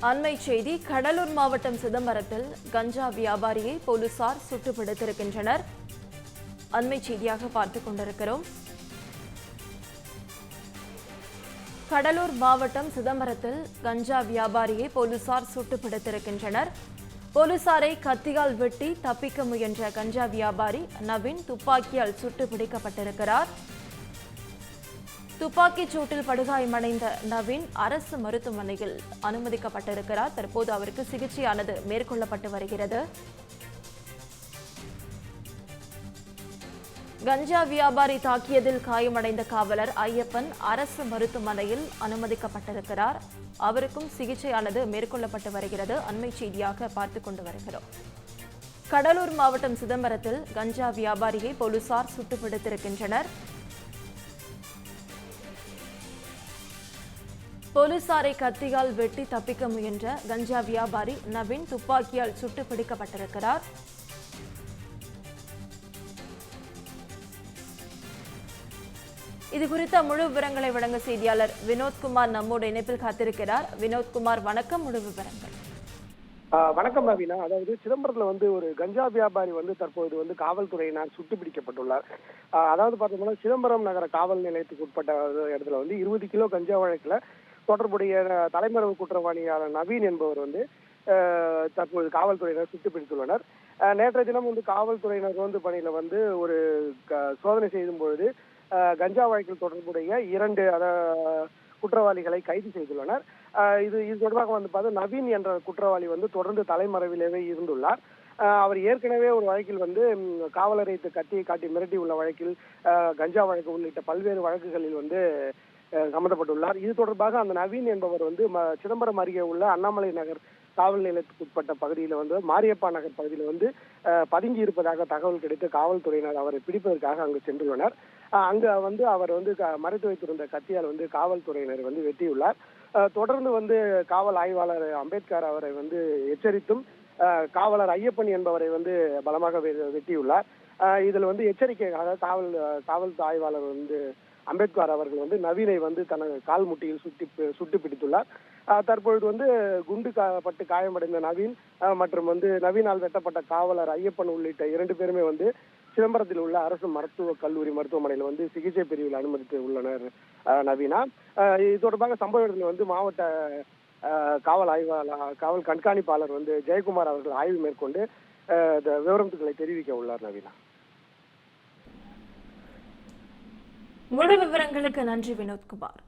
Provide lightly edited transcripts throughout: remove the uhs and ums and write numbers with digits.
அண்மை செய்தி கடலூர் மாவட்டம் சிதம்பரத்தில் கஞ்சா வியாபாரியை போலீசார் சுட்டுப்பிடித்திருக்கின்றனர். அண்மை செய்தியாக பார்த்துக் கொண்டிருக்கிறோம். கடலூர் மாவட்டம் சிதம்பரத்தில் கஞ்சா வியாபாரியை போலீசார் சுட்டுப்பிடித்திருக்கின்றனர். போலீசாரை கத்தியால் வெட்டி தப்பிக்க முயன்ற கஞ்சா வியாபாரி நவீன் துப்பாக்கியால் சுட்டு பிடிக்கப்பட்டிருக்கிறார். துப்பாக்கிச் சூட்டில் படுகாயமடைந்த நவீன் அரசு மருத்துவமனையில் அனுமதிக்கப்பட்டிருக்கிறார். தற்போது அவருக்கு சிகிச்சையானது மேற்கொள்ளப்பட்டு வருகிறது. கஞ்சா வியாபாரி தாக்கியதில் காயமடைந்த காவலர் ஐயப்பன் அரசு மருத்துவமனையில் அனுமதிக்கப்பட்டிருக்கிறார். அவருக்கும் சிகிச்சையானது மேற்கொள்ளப்பட்டு வருகிறது. அண்மை செய்தியாக பார்த்துக் கொண்டு வருகிறோம். கடலூர் மாவட்டம் சிதம்பரத்தில் கஞ்சா வியாபாரியை போலீசார் சுட்டுப்பிடித்திருக்கின்றனர். போலீசாரை கத்தியால் வெட்டி தப்பிக்க முயன்ற கஞ்சா வியாபாரி நவீன் துப்பாக்கியால் சுட்டு பிடிக்கப்பட்டிருக்கிறார். இதுகுறித்த முழு விவரங்களை வழங்க செய்தியாளர் வினோத்குமார் நம்மோடு இணைப்பில் காத்திருக்கிறார். வினோத்குமார், வணக்கம். முழு விவரங்கள். வணக்கம் நவீனா. அதாவது சிதம்பரத்துல ஒரு கஞ்சா வியாபாரி தற்போது காவல்துறையினர் சுட்டு பிடிக்கப்பட்டுள்ளார். அதாவது பார்த்தோம்னா சிதம்பரம் நகர காவல் நிலையத்துக்கு உட்பட்ட இடத்துல 20 கிலோ கஞ்சா வழக்குல தொடர்புடைய தலைமறைவு குற்றவாளியான நவீன் என்பவர் தற்போது காவல்துறையினர் சுட்டு பிடித்துள்ளனர். நேற்றைய தினம் காவல்துறையினர் பணியில ஒரு சோதனை செய்யும் பொழுது கஞ்சா வழக்கில் தொடர்புடைய 2 குற்றவாளிகளை கைது செய்துள்ளனர். இது தொடர்பாக பார்த்தா நவீன் என்ற குற்றவாளி தொடர்ந்து தலைமறைவிலேயே இருந்துள்ளார். அவர் ஏற்கனவே ஒரு வழக்கில் காவலரை கத்தியை காட்டி மிரட்டி உள்ள வழக்கில் கஞ்சா வழக்கு உள்ளிட்ட பல்வேறு வழக்குகளில் சம்பந்தப்பட்டுள்ளார். இது தொடர்பாக அந்த நவீன் என்பவர் சிதம்பரம் அருகே உள்ள அண்ணாமலை நகர் காவல் நிலையத்துக்கு உட்பட்ட பகுதியில் மாரியப்பா நகர் பகுதியில் பதுங்கி இருப்பதாக தகவல் கிடைத்து காவல்துறையினர் அவரை பிடிப்பதற்காக அங்கு சென்றுள்ளனர். அங்கு அவர் மறைத்து வைத்திருந்த கத்தியால் காவல்துறையினர் வெட்டியுள்ளார். தொடர்ந்து காவல் ஆய்வாளர் அம்பேத்கர் அவரை எச்சரித்தும் காவலர் ஐயப்பன் என்பவரை பலமாக வெட்டியுள்ளார். இதில் எச்சரிக்கையாக காவல் ஆய்வாளர் அம்பேத்கர் அவர்கள் நவீனை தனது கால் முட்டியில் சுட்டு பிடித்துள்ளார். தற்பொழுது குண்டு பட்டு காயமடைந்த நவீன் மற்றும் நவீனால் வெட்டப்பட்ட காவலர் ஐயப்பன் உள்ளிட்ட 2 பேருமே சிதம்பரத்தில் உள்ள அரசு மருத்துவக் கல்லூரி மருத்துவமனையில் சிகிச்சை பிரிவில் அனுமதித்து உள்ளனர். நவீனா, இது தொடர்பாக சம்பவ இடத்தில் மாவட்ட காவல் கண்காணிப்பாளர் ஜெயக்குமார் அவர்கள் ஆய்வு மேற்கொண்டு விவரங்களை தெரிவிக்க உள்ளார். நவீனா, முழு விவரங்களுக்கு நன்றி வினோத்குமார்.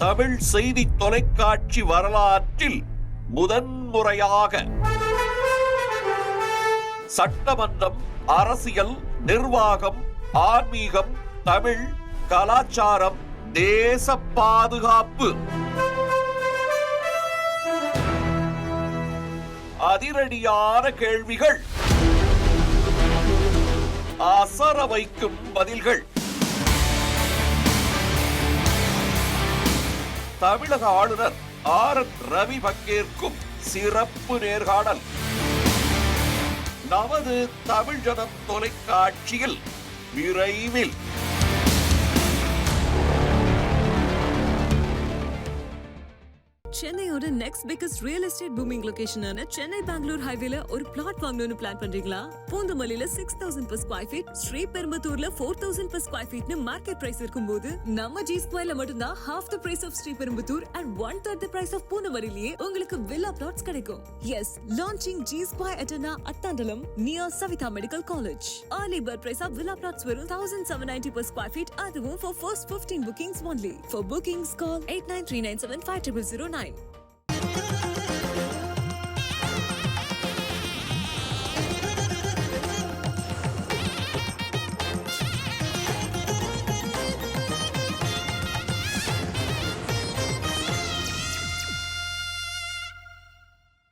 தமிழ் செய்தி தொலைக்காட்சி வரலாற்றில் முதன்முறையாக சட்டமன்றம், அரசியல், நிர்வாகம், ஆன்மீகம், தமிழ், கலாச்சாரம், தேச பாதுகாப்பு, அதிரடியான கேள்விகள், அசர வைக்கும் பதில்கள், தமிழக ஆளுநர் RN ரவி பங்கேற்கும் சிறப்பு நேர்காணல் நமது தமிழ் ஜனம் தொலைக்காட்சியில் விரைவில். சென்னையோட next biggest real estate booming லொகேஷனான சென்னை பெங்களூர் ஹைவேல ஒரு பிளாட் வாங்கணும்னு பிளான் பண்றீங்களா? பூந்தமல்லியில 6000 per square feet, ஸ்ரீபெரும்புத்தூர்ல 4000 per square feetனு மார்க்கெட் பிரைஸ் இருக்கும்போது நம்ம G Squareல மட்டும்தான் half the price of Sriperumbudur and 1/3 the price of பூந்தமல்லியிலேயே உங்களுக்கு வில்லா பிளாட்ஸ் கிடைக்கும். Yes, launching G Square Etna Attandalam near Savitha Medical College. Early bird price of villa plots வெறும் 1790 per square feet. அதுவும் for first 15 bookings only. For bookings call 8939750009.